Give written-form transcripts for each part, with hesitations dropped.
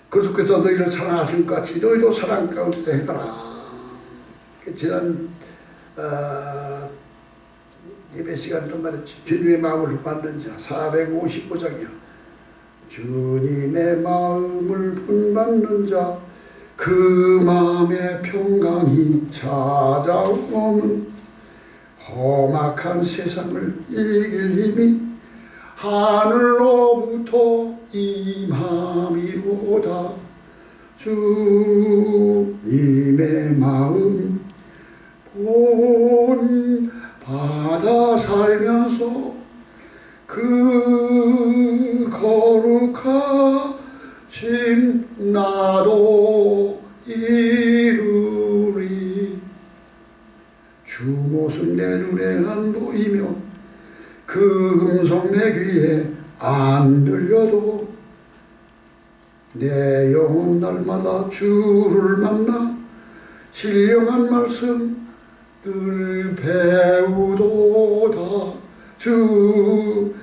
그리스도께서 너희를 사랑하신 것 같이 너희도 사랑 가운데 행하라. 지난 예배 시간에도 말했지. 주님의 마음을 받는 자 455장이요. 주님의 마음을 본받는 자 그 마음의 평강이 찾아오면 험악한 세상을 이길 힘이 하늘로부터 임함이로다. 주님의 마음 본받아 살면서 그 거룩하신 나도 이루리. 주 모습 내 눈에 안 보이며 그 음성 내 귀에 안 들려도 내 영혼 날마다 주를 만나 신령한 말씀 늘 배우도다. 주님의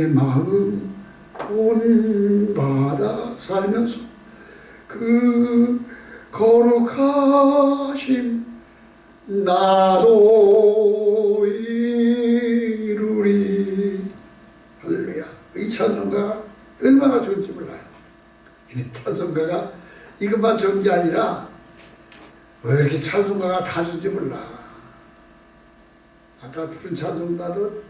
마음 본받아 살면서 그 거룩하심 나도 이루리. 할렐루야. 이 찬송가가 얼마나 좋은지 몰라요. 이 찬송가가 이것만 좋은 게 아니라 왜 이렇게 찬송가가 다 좋은지 몰라. 아까 부른 찬송가도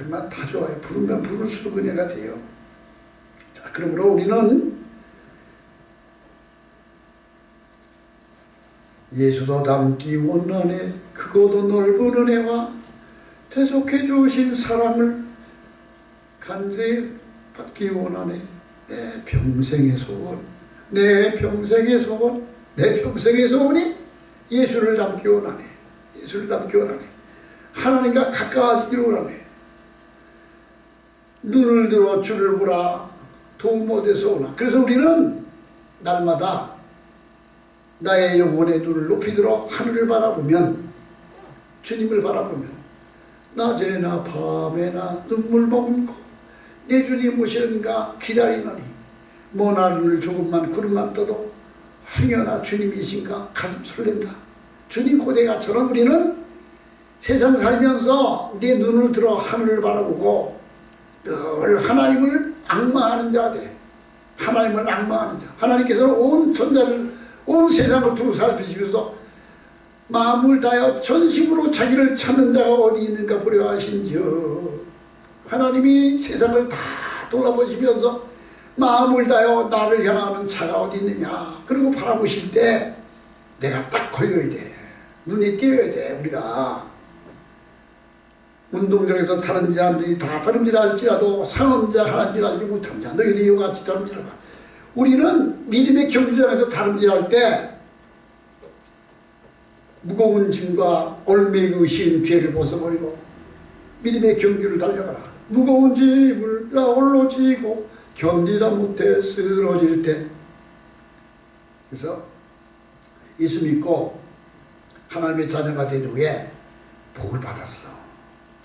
얼마나 다 좋아요. 부르면 부를수록 은혜가 돼요. 자, 그러므로 우리는 예수도 닮기 원하네. 크고도 넓은 은혜와 대속해 주신 사랑을 간절히 받기 원하네. 내 평생의 소원, 내 평생의 소원, 내 평생의 소원이 예수를 닮기 원하네. 예수를 닮기 원하네. 하나님과 가까워지기를 원하네. 눈을 들어 주를 보라 도움 어디서 오나. 그래서 우리는 날마다 나의 영혼의 눈을 높이 들어 하늘을 바라보면, 주님을 바라보면 낮에나 밤에나 눈물 머금고 내 주님 오시는가 기다리노니 먼 하늘을 조금만 구름만 떠도 행여나 주님이신가 가슴 설렌다. 주님 고대가처럼 우리는 세상 살면서 내 눈을 들어 하늘을 바라보고 늘 하나님을 앙망하는 자가 돼. 하나님을 앙망하는 자. 하나님께서는 온 천자를, 온 세상을 두루 살피시면서 마음을 다하여 전심으로 자기를 찾는 자가 어디 있는가 보려 하신지요. 하나님이 세상을 다 돌아보시면서 마음을 다하여 나를 향하는 자가 어디 있느냐. 그리고 바라보실 때 내가 딱 걸려야 돼. 눈이 띄어야 돼. 우리가 운동장에서 다른 자들이 다 다름질할지라도 상한 자 하나님 알지 못한 자 너희도 이와 같이 다름질하라. 우리는 믿음의 경주장에서 다름질할 때 무거운 짐과 올매그 신 죄를 벗어버리고 믿음의 경주를 달려가라. 무거운 짐을 나 홀로 지고 견디다 못해 쓰러질 때. 그래서 예수 믿고 하나님의 자녀가 된 후에 복을 받았어.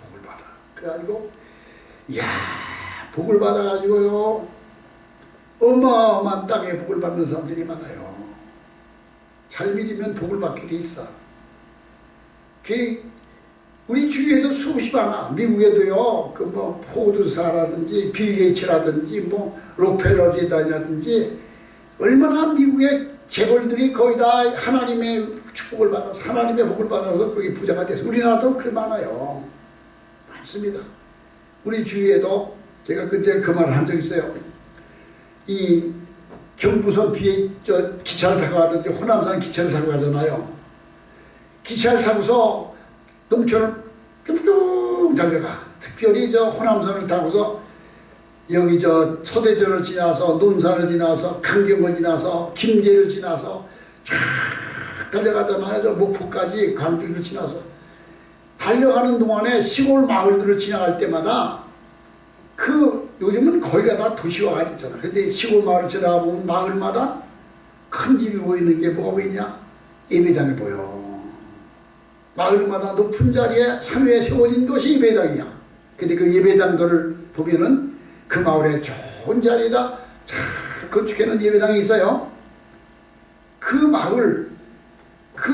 복을 받아. 그래가지고 이야 복을 받아가지고요 어마어마한 땅에 복을 받는 사람들이 많아요. 잘 믿으면 복을 받게 돼 있어. 우리 주위에도 수없이 많아. 미국에도요 그 뭐 포드사라든지 빌 게이츠라든지 뭐 록펠러리다라든지 얼마나 미국의 재벌들이 거의 다 하나님의 축복을 받아서 하나님의 복을 받아서 그렇게 부자가 돼서 우리나라도 그렇게 많아요. 많습니다. 우리 주위에도 제가 그때 그 말을 한 적 있어요. 이 경부선 뒤에 저 기차를 타고 가든지 호남산 기차를 타고 가잖아요. 기차를 타고서 농촌을 뿅뿅 달려가. 특별히 저 호남선을 타고서 여기 저 서대전을 지나서 논산을 지나서 강경을 지나서 김제를 지나서 쫙 달려가잖아요. 저 목포까지 광주를 지나서 달려가는 동안에 시골 마을들을 지나갈 때마다 요즘은 거기가 다 도시화가 됐잖아. 근데 시골 마을을 지나가보면 마을마다 큰 집이 보이는 게 뭐가 보이냐? 예배당이 보여. 마을마다 높은 자리에 산위에 세워진 것이 예배당이야. 근데 그 예배당들을 보면은 그 마을에 좋은 자리다 참 건축해놓은 예배당이 있어요. 그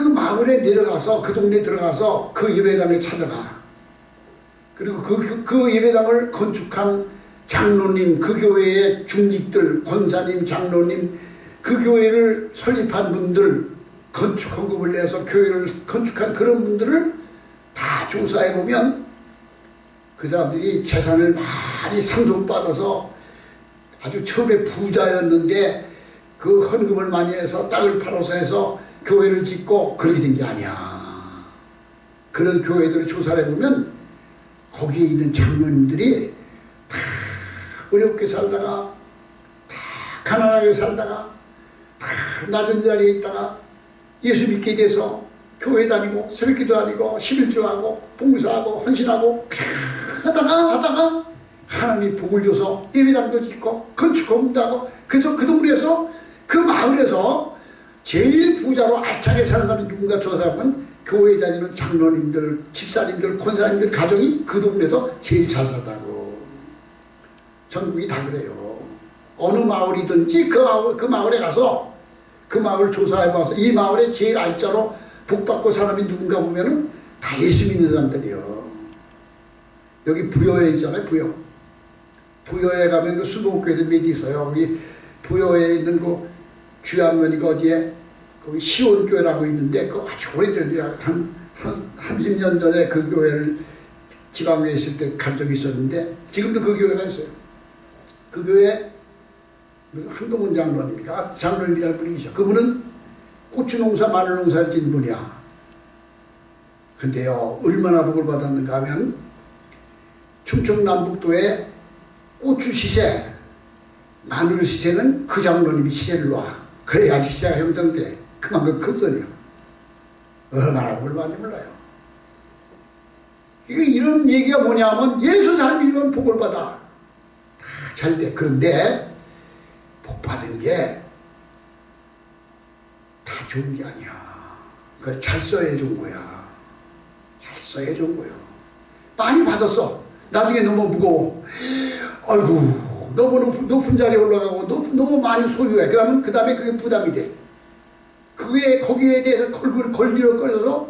마을에 내려가서 그 동네에 들어가서 그 예배당을 찾아가. 그리고 그 예배당을 건축한 장로님, 그 교회의 중직들, 권사님, 장로님, 그 교회를 설립한 분들, 건축 헌금을 내서 교회를 건축한 그런 분들을 다 조사해보면 그 사람들이 재산을 많이 상속받아서 아주 처음에 부자였는데 그 헌금을 많이 해서 땅을 팔아서 해서 교회를 짓고 그렇게 된 게 아니야. 그런 교회들을 조사를 해보면 거기에 있는 장로님들이 다 어렵게 살다가 다 가난하게 살다가 다 낮은 자리에 있다가 예수 믿게 돼서 교회 다니고 새벽기도 다니고 11조하고 봉사하고 헌신하고 하다가 하나님이 복을 줘서 예배당도 짓고 건축공도 하고 그래서 그 동네에서 그 마을에서 제일 부자로 알차게 사는 사람이 누군가 조사하면 교회에 다니는 장로님들, 집사님들, 권사님들 가정이 그 동네에서 제일 잘 산다고. 전국이 다 그래요. 어느 마을이든지 그 마을에 가서 그 마을 조사해봐서 이 마을에 제일 알짜로 복받고 사람이 누군가 보면은 다 예수 믿는 사람들이요. 여기 부여에 있잖아요. 부여에 가면 그 수도교회들 몇 있어요. 여기 부여에 있는 그 귀한면이가 어디에 거기 시온교회라고 있는데 그 아주 오래전 한 30년 전에 그 교회를 지방에 있을 때 간 적이 있었는데 지금도 그 교회가 있어요. 그 교회 한동훈 장로님이가 장로님이라는 분이죠. 그분은 고추 농사, 마늘 농사를 짓는 분이야. 근데요, 얼마나 복을 받았는가 하면 충청남북도에 고추 시세, 마늘 시세는 그 장로님이 시세를 놔. 그래야지 시세가 형성돼. 그만큼 큰 소리요. 얼마나 복을 받는지 몰라요. 이런 얘기가 뭐냐면 예수 살리면 복을 받아. 잘 돼. 그런데 복 받은 게 다 좋은 게 아니야. 그걸 잘 써야 좋은 거야. 잘 써야 좋은 거야. 많이 받았어. 나중에 너무 무거워. 아이고, 너무 높은 자리에 올라가고 너무 많이 소유해. 그러면 그 다음에 그게 부담이 돼. 거기에 대해서 걸리럭거려서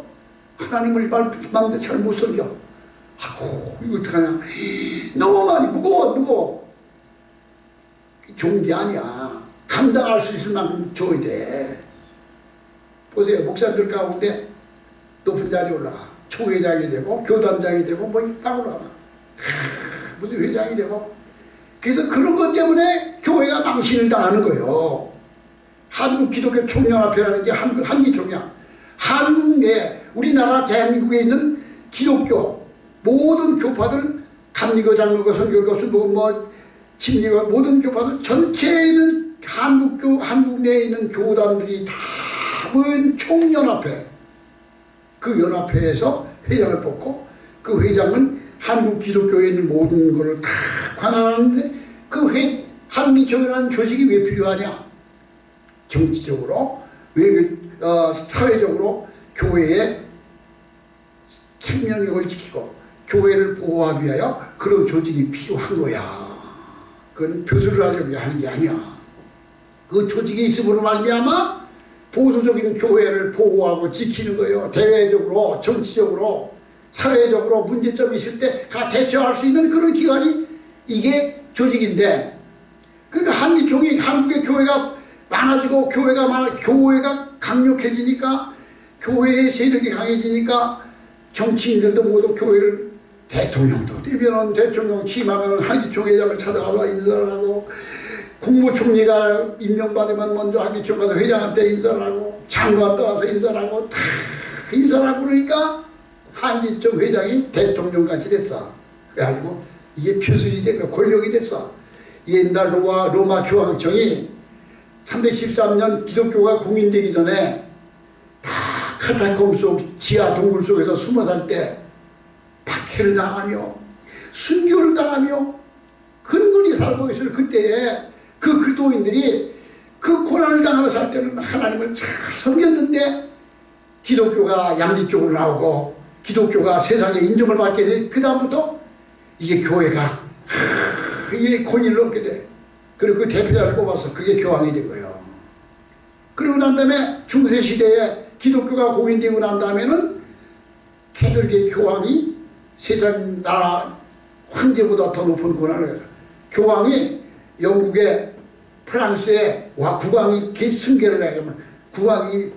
하나님을 마음대로 잘 못 섬겨. 아이고, 이거 어떡하냐. 너무 많이 무거워. 좋은 게 아니야. 감당할 수 있을 만큼 줘야 돼. 보세요. 목사들 가운데 높은 자리에 올라가. 총회장이 되고 교단장이 되고 뭐 딱 올라가. 무슨 회장이 되고. 그래서 그런 것 때문에 교회가 망신을 당하는 거예요. 한국 기독교 총연합회라는 게 한기총이야. 한국 내 우리나라 대한민국에 있는 기독교 모든 교파들 감리교, 장로교, 선교교, 침례교 모든 교파들 전체에 있는 한국 내에 있는 교단들이 다 모인 총연합회. 그 연합회에서 회장을 뽑고 그 회장은 한국 기독교에 있는 모든 것을 다 관할하는데 그 한미총이라는 조직이 왜 필요하냐? 정치적으로, 사회적으로 교회의 생명력을 지키고 교회를 보호하기 위하여 그런 조직이 필요한 거야. 그건 교수를 하려고 하는 게 아니야. 그 조직이 있음으로 말미암아 보수적인 교회를 보호하고 지키는 거예요. 대외적으로, 정치적으로, 사회적으로 문제점이 있을 때 다 대처할 수 있는 그런 기관이 이게 조직인데, 그러니까 한국의 교회가 많아지고 교회가 강력해지니까, 교회의 세력이 강해지니까 정치인들도 모두 교회를, 대통령도 되면은 대통령 취임하면 한기총회장을 찾아가서 인사를 하고, 국무총리가 임명받으면 먼저 한기총 가서 회장한테 인사를 하고, 장관 떠와서 인사를 하고, 다 인사를 하고 그러니까 한기총 회장이 대통령같이 됐어. 그래가지고 이게 표술이 되고 권력이 됐어. 옛날 로마 교황청이 313년 기독교가 공인되기 전에 다 카타콤 속 지하 동굴 속에서 숨어 살 때 박해를 당하며 순교를 당하며 근근히 살고 있을 그때에 그 그리스도인들이 그 고난을 당하며 살 때는 하나님을 잘 섬겼는데 기독교가 양지 쪽으로 나오고 기독교가 세상에 인정을 받게 돼. 그 다음부터 이게 교회가 이게 권위를 얻게 돼. 그리고 그 대표자를 뽑아서 그게 교황이 된 거예요. 그리고 난 다음에 중세시대에 기독교가 공인되고 난 다음에는 캐톨릭의 교황이 세상 나라 황제보다 더 높은 권한을 해요. 교황이 영국의 프랑스의 국왕이 승계를 해.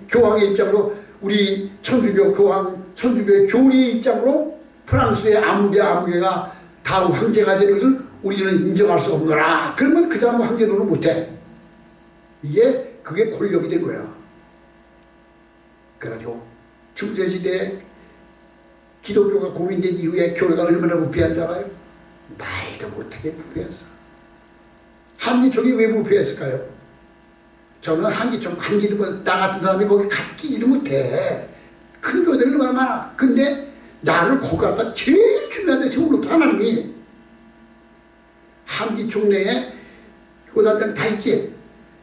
교황의 입장으로 우리 천주교 교황, 천주교의 교리의 입장으로 프랑스의 아무개가 다음 황제가 되는 것을 우리는 인정할 수 없노라. 그러면 그 다음 황제 노릇 못해. 그게 권력이 된 거야. 그래가지고 중세시대에 기독교가 공인된 이후에 교회가 얼마나 부패한 줄 알아요? 말도 못하게 부패했어. 한기총이 왜 부패했을까요? 저는 한기총 나 같은 사람이 거기 끼지도 못해. 큰 교회들이 얼마나 많아. 근데 나를 거기 갖다 제일 중요한 데 세우는 하나님이 한기총 내에 교단장 다 있지.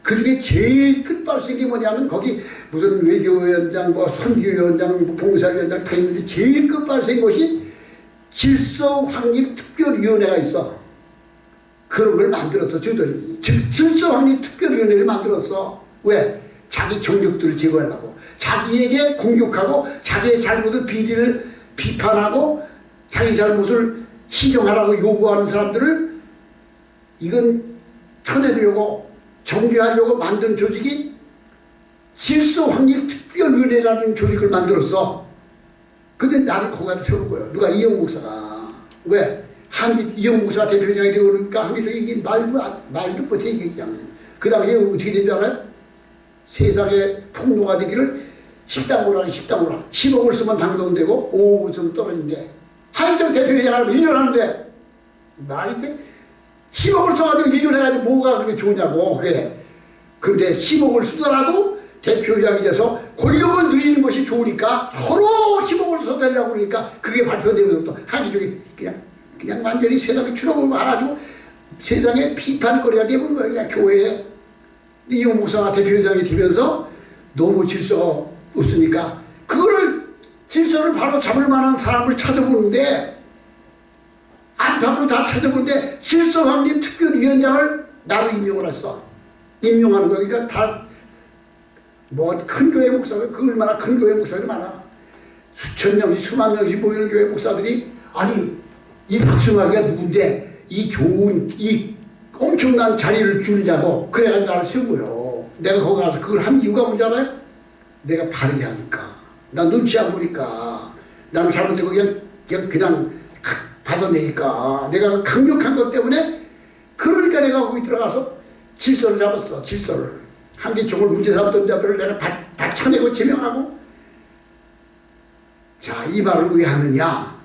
그 중에 제일 끝발생이 게 뭐냐면 거기 무슨 외교위원장, 선교위원장, 봉사위원장 다 있는데 제일 끝발생 것이 질서확립특별위원회가 있어. 그런 걸 만들었어, 저들이. 질서확립특별위원회를 만들었어. 왜? 자기 정적들을 제거하려고. 자기에게 공격하고 자기의 잘못을 비리를 비판하고 자기 잘못을 시정하라고 요구하는 사람들을 이건 쳐내려고 정죄하려고 만든 조직이 질서확립특별위원회라는 조직을 만들었어. 근데 나를 거기다 세우는 거예요. 누가? 이영우 목사가. 왜? 이영우 목사가 대표장이 되고 그러니까 한기총이 이게 말도 못해 이게 그냥. 그 당시에 어떻게 된지 알아요? 세상에 폭로가 되기를 식당으로 하니 식당으로 하니 10억을 쓰면 당선되고 5억을 쓰면 떨어진대. 한기총 대표장을 1년 하는데 말이 돼? 10억을 써가지고 1년 해가지고 뭐가 그렇게 좋냐고. 그게. 근데 10억을 쓰더라도 대표장이 돼서 권력을 누리는 것이 좋으니까 서로 10억을 써달라고 그러니까 그게 발표되면서부터 한기총이 그냥 완전히 세상에 추락을 와가지고 세상에 비판거리가 되는 거야. 그냥 교회에. 이용 목사가 대표장이 되면서 너무 질서가 없으니까 그거를 질서를 바로 잡을 만한 사람을 찾아보는데 안팎으로 다 찾아보는데 질서확립특별위원장을 나로 임명을 했어. 임명하는 거야. 그러니까 다 뭐 큰 교회 목사들, 그 얼마나 큰 교회 목사들이 많아. 수천 명씩 수만 명씩 모이는 교회 목사들이 아니 이 박승환이가 누군데 이 좋은 이 엄청난 자리를 주느냐고 그래가지고 나를 세운 거예요. 내가 거기 가서 그걸 한 이유가 뭔지 알아요? 내가 바르게 하니까. 나 눈치 안 보니까. 나는 잘못되고 그냥 받아내니까. 내가 강력한 것 때문에 그러니까 내가 거기 들어가서 질서를 잡았어. 질서를. 한기총을 문제 삼던 자들을 내가 다 쳐내고 제명하고. 자, 이 말을 왜 하느냐?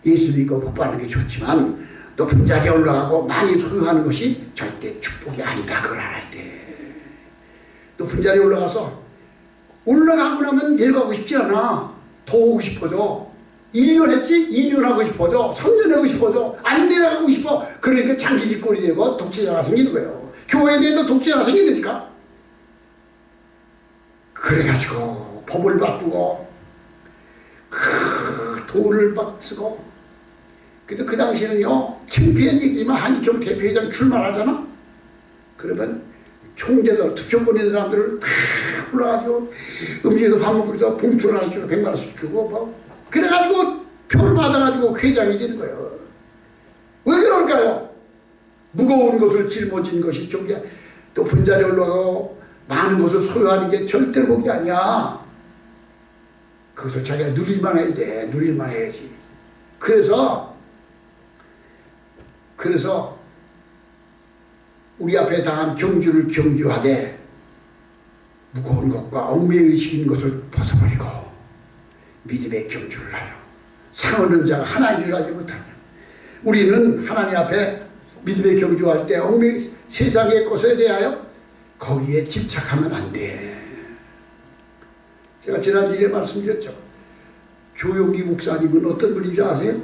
예수 믿고 복받는 게 좋지만 높은 자리에 올라가고 많이 소유하는 것이 절대 축복이 아니다. 그걸 알아야 돼. 높은 자리에 올라가서 올라가고 나면 내려가고 싶지 않아. 더 오고 싶어져. 1년 했지? 2년 하고 싶어져. 3년 하고 싶어져. 안 내려가고 싶어. 그러니까 장기집권이 되고 독재자가 생기는 거예요. 교회에 대해서 독재자가 생기니까. 그래가지고 법을 바꾸고 돈을 막 쓰고. 그래서 그 당시에는요 창피한 얘기지만 한기총 대표회장 출마하잖아. 그러면 총재들 투표권 있는 사람들을 불러가지고 음식에서 밥 먹고 있다 봉투를 하나 주고 100만 원씩 주고 뭐 그래가지고 표를 받아가지고 회장이 되는 거예요. 왜 그럴까요? 무거운 것을 짊어진 것이 종교 높은 자리에 올라가고 많은 것을 소유하는 게 절대 복이 아니야. 그것을 자기가 누릴만 해야 돼. 누릴만 해야지. 그래서 우리 앞에 당한 경주를 경주하되 무거운 것과 얽매이시 있는 것을 벗어버리고 믿음의 경주를 하여 상 얻는 자가 하나인 줄 알지 못하냐. 우리는 하나님 앞에 믿음의 경주할 때 세상의 것에 대하여 거기에 집착하면 안 돼. 제가 지난주에 말씀드렸죠. 조용기 목사님은 어떤 분인 줄 아세요?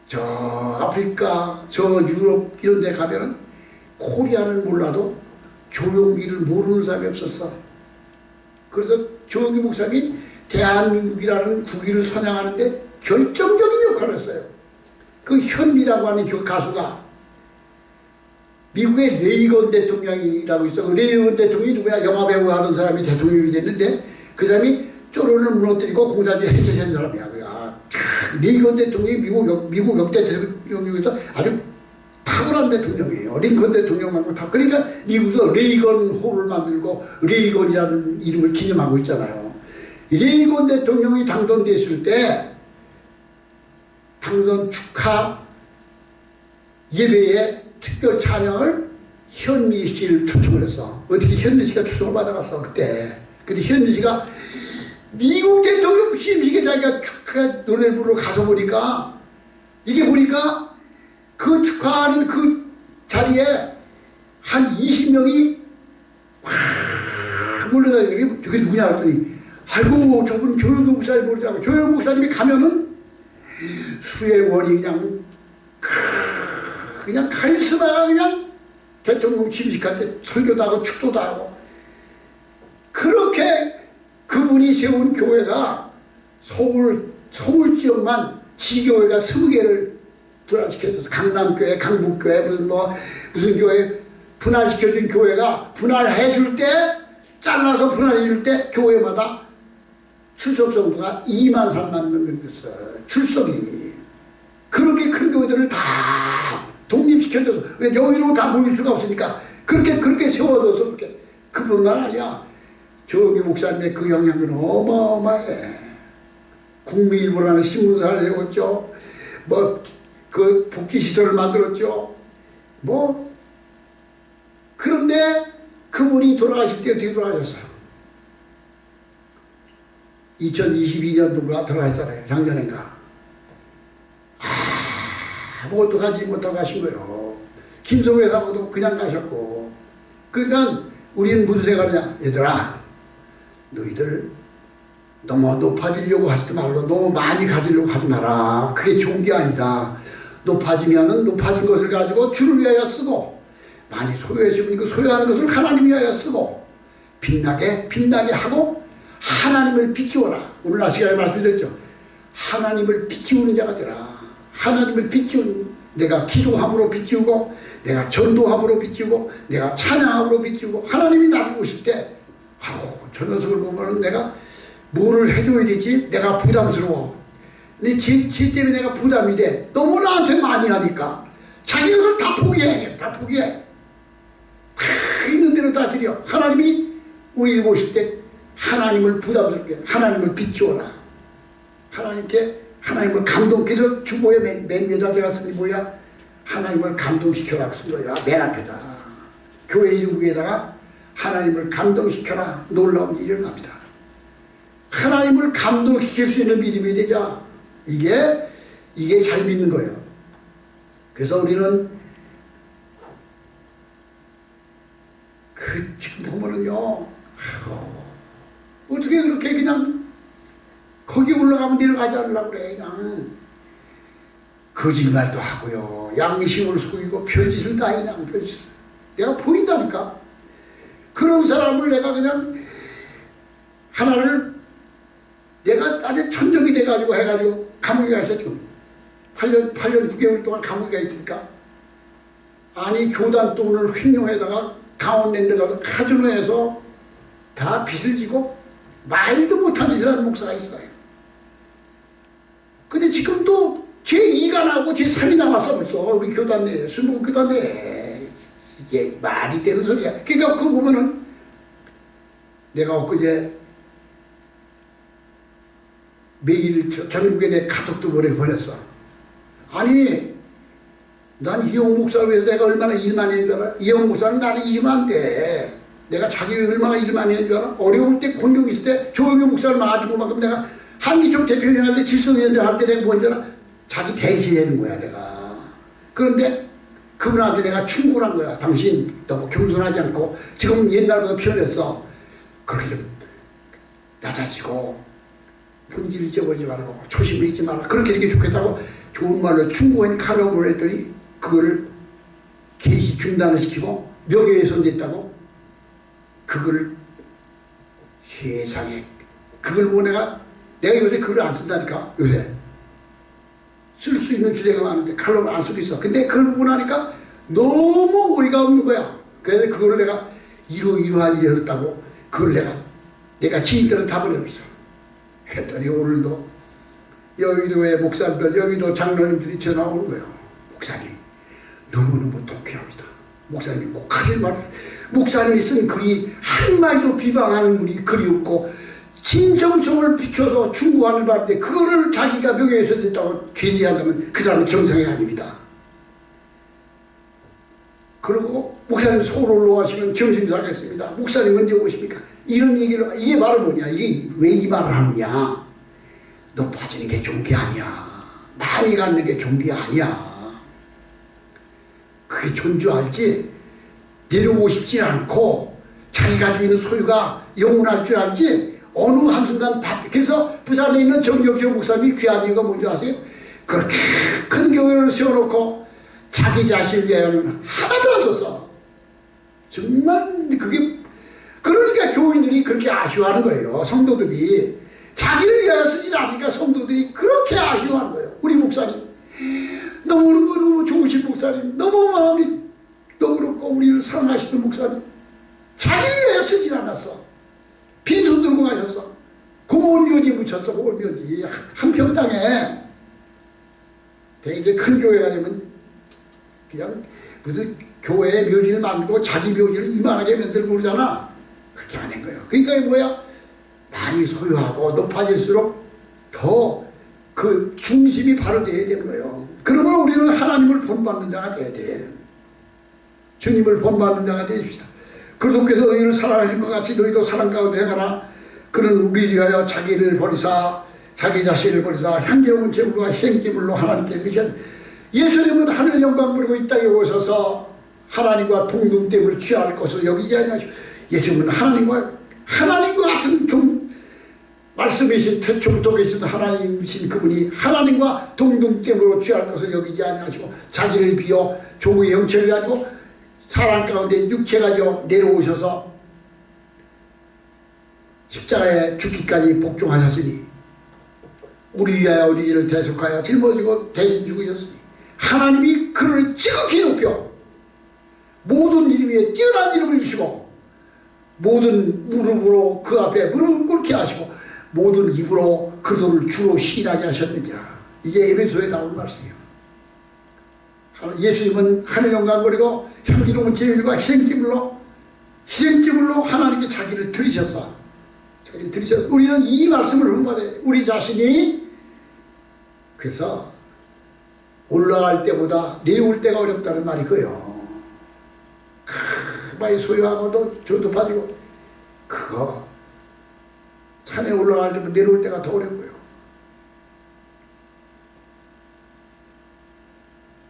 저 아프리카, 저 유럽 이런 데 가면은 코리아는 몰라도 조용기를 모르는 사람이 없었어. 그래서 조용기 목사님이 대한민국이라는 국위를 선양하는데 결정적인 역할을 했어요. 그 현미라고 하는 그 가수가 미국의 레이건 대통령이라고 있어. 그 레이건 대통령이 누구야? 영화배우 하던 사람이 대통령이 됐는데 그 사람이 쪼로를 무너뜨리고 공산주의 해체한 사람이야. 레이건 대통령이 미국 역대 대통령 중에서 아주 탁월한 대통령이에요. 링컨 대통령 말고 다. 그러니까 미국에서 레이건 홀을 만들고 레이건이라는 이름을 기념하고 있잖아요. 레이건 대통령이 당선됐을 때 당선 축하 예배에 특별 찬양을 현미 씨를 초청을 했어. 어떻게 현미 씨가 초청을 받아갔어 그때. 근데 현미 씨가 미국 대통령 취임식에 자기가 축하 노래를 부르러 가서 보니까 이게 보니까 그 축하하는 그 자리에 한 20명이 확 몰려다니는 게 저게 누구냐 했더니 아이고 저분 조영구 목사님 모르자고. 조영구 목사님이 가면은 수혜원이 그냥 카리스마가 그냥 대통령 취임식할 때 설교도 하고 축도도 하고 그렇게 그분이 세운 교회가 서울 지역만 지교회가 20개를 분할시켜줘서 강남교회, 강북교회 무슨 교회 분할시켜준 교회가 분할해줄 때 잘라서 분할해줄 때 교회마다 출석 정도가 2만 3만 명 됐어. 출석이. 그렇게 큰 교회들을 다 독립시켜줘서 왜 여기로 다 모일 수가 없으니까 그렇게 세워줘서 그렇게. 그뿐만 아니야. 조영기 목사님의 그 영향은 어마어마해. 국민일보라는 신문사를 세웠죠. 그 복지시설을 만들었죠. 그런데 그분이 돌아가실 때 어떻게 돌아가셨어요? 2022년도가 돌아가셨잖아요. 작년인가. 아무것도 가지 못하고 가신 거예요. 김성회 사모도 그냥 가셨고. 그러니까 우리는 무슨 생각이냐. 얘들아 너희들 너무 높아지려고 하지 말고 너무 많이 가지려고 하지 마라. 그게 좋은 게 아니다. 높아지면은 높아진 것을 가지고 주를 위하여 쓰고 많이 소유했으면 그 소유하는 것을 하나님 위하여 쓰고 빛나게 하고 하나님을 비추어라. 오늘 날 시간에 말씀드렸죠. 하나님을 비추는 자가 되라. 하나님을 비추는 내가 기도함으로 비추고 내가 전도함으로 비추고 내가 찬양함으로 비추고 하나님이 나를 보실 때 저 녀석을 보면 내가 뭐를 해줘야 되지? 내가 부담스러워. 근데 쟤 때문에 내가 부담이 돼. 너무 나한테 많이 하니까 자기 것을 다 포기해. 있는 대로 다 드려. 하나님이 우리를 보실 때 하나님을 부담스럽게 하나님을 비추어라. 하나님을 감동해서 주보에 맨 위에다 제가 쓴 게 뭐야? 하나님을 감동시켜라 쓴 거야. 맨 앞에다. 교회 이름 위에다가 하나님을 감동시켜라. 놀라운 일이 일어납니다. 하나님을 감동시킬 수 있는 믿음이 되자. 이게 잘 믿는 거예요. 그래서 우리는 지금 보면은요, 어떻게 그렇게 그냥 거기 올라가면 내려가지 않으려고 그래. 그냥 거짓말도 하고요, 양심을 속이고 별짓을 다 해. 그냥 별짓을 내가 보인다니까. 그런 사람을 내가 그냥 하나를 내가 아주 천적이 돼가지고 해가지고 감옥에 가서 지금 8년 9개월 동안 감옥에 가 있으니까. 아니 교단 돈을 횡령해다가 강원랜드 가서 카지노에서 다 빚을 지고 말도 못한 짓을 하는 목사가 있어요. 근데 지금도 제2가 나오고 제3이 나왔어 벌써. 우리 교단 내에 순복 교단 내에. 이게 말이 되는 소리야. 그러니까 그거 보면은 내가 엊그제 매일 전국에 내 카톡도 보냈어. 아니 난 이용 목사를 위해서 내가 얼마나 일 많이 했는 줄 알아? 이용 목사는 나는 일만 안 돼. 내가 자기 얼마나 일 많이 했는 줄 알아? 어려울 때 공격 있을 때 조영규 목사를 막아주고 막 그럼 내가 한기총 대표위원회 때 질서위원회 할 때 내가 뭔지 알아? 자기 대신해준 거야 내가. 그런데 그분한테 내가 충고를 한 거야. 당신 너무 겸손하지 않고 지금 옛날보다 변했어. 그렇게 좀 낮아지고 본질 잊어버리지 말고 초심을 잊지 말라. 그렇게 이렇게 좋겠다고 좋은 말로 충고한 카톡을 했더니 그거를 계시 중단을 시키고 명예훼손됐다고. 그걸 세상에 그걸 보고 내가 요새 글을 안 쓴다니까. 요새 쓸 수 있는 주제가 많은데 칼럼을 안 쓰고 있어. 근데 그걸 보고 나니까 너무 어이가 없는 거야. 그래서 그걸 내가 이러한 일이 했다고 그걸 내가 지인들은 다 보내줬어. 했더니 오늘도 여의도의 목사님들, 여의도 장로님들이 전화 오는 거예요. 목사님 너무너무 독해합니다. 목사님 꼭 하실 말. 목사님이 쓴 글이 한마디도 비방하는 글이 없고 진정성을 비춰서 충고하는 바인데 그거를 자기가 명예훼손 됐다고 죄지한다면 그 사람은 정상이 아닙니다. 그리고 목사님 서울 올라가시면 점심 사겠습니다. 목사님 언제 오십니까? 이런 얘기를, 이게 바로 뭐냐, 이게 왜 이 말을 하느냐. 높아지는 게 좋은 게 아니야. 많이 갖는 게 좋은 게 아니야. 그게 좋은 줄 알지. 내려오고 싶지 않고 자기 가지고 있는 소유가 영원할 줄 알지. 어느 한순간 그래서 부산에 있는 정경주 목사님이 귀한 이유가 뭔지 아세요? 그렇게 큰 교회를 세워놓고 자기 자신을 위하여는 하나도 안 썼어. 정말 그게, 그러니까 교인들이 그렇게 아쉬워하는 거예요. 성도들이 자기를 위하여 쓰지 않으니까 성도들이 그렇게 아쉬워하는 거예요. 우리 목사님 너무 좋으신 목사님, 너무 마음이 너그럽고 우리를 사랑하시는 목사님, 자기를 위하여 쓰지 않았어. 빈손 들고 가셨어. 고운 묘지 묻혔어. 고운 묘지 한 평당에. 되게 큰 교회가 되면 그냥 무슨 교회에 묘지를 만들고 자기 묘지를 이만하게 만들고 그러잖아. 그렇게 안 한 거예요. 그러니까 뭐야, 많이 소유하고 높아질수록 더 그 중심이 바로 돼야 되는 거예요. 그러면 우리는 하나님을 본받는 자가 돼야 돼. 주님을 본받는 자가 되십시다. 그리스도께서 너희를 사랑하신 것 같이 너희도 사랑 가운데 행하라. 그는 우리 위하여 자기를 버리사 자기 자신을 버리사 향기로운 제물과 희생제물로 하나님께 드리셨. 예수님은 하늘 영광 부리고 이 땅에 오셔서 하나님과 동등됨을 취할 것을 여기지 아니하시고, 예수님은 하나님과 같은 좀 말씀이신 태초부터 계신 하나님이신 그분이 하나님과 동등됨으로 취할 것을 여기지 아니하시고 자기를 비워 종의 형체를 가지고 사람 가운데 육체가 되어 내려오셔서 십자가에 죽기까지 복종하셨으니 우리 위하여 우리 일을 대속하여 짊어지고 대신 죽으셨으니 하나님이 그를 지극히 높여 모든 이름 위에 뛰어난 이름을 주시고 모든 무릎으로 그 앞에 무릎을 꿇게 하시고 모든 입으로 그들을 주로 시인하게 하셨느니라. 이게 에베소에 나오는 말씀이에요. 예수님은 하늘 영광 버리고 향기로운 제물과 희생제물로 하나님께 자기를 드리셨어. 우리는 이 말씀을 본받아요. 우리 자신이. 그래서 올라갈 때보다 내려올 때가 어렵다는 말이 그거예요. 많이 소유하고도 저도 빠지고 그거 산에 올라가려면 내려올 때가 더 어려워요.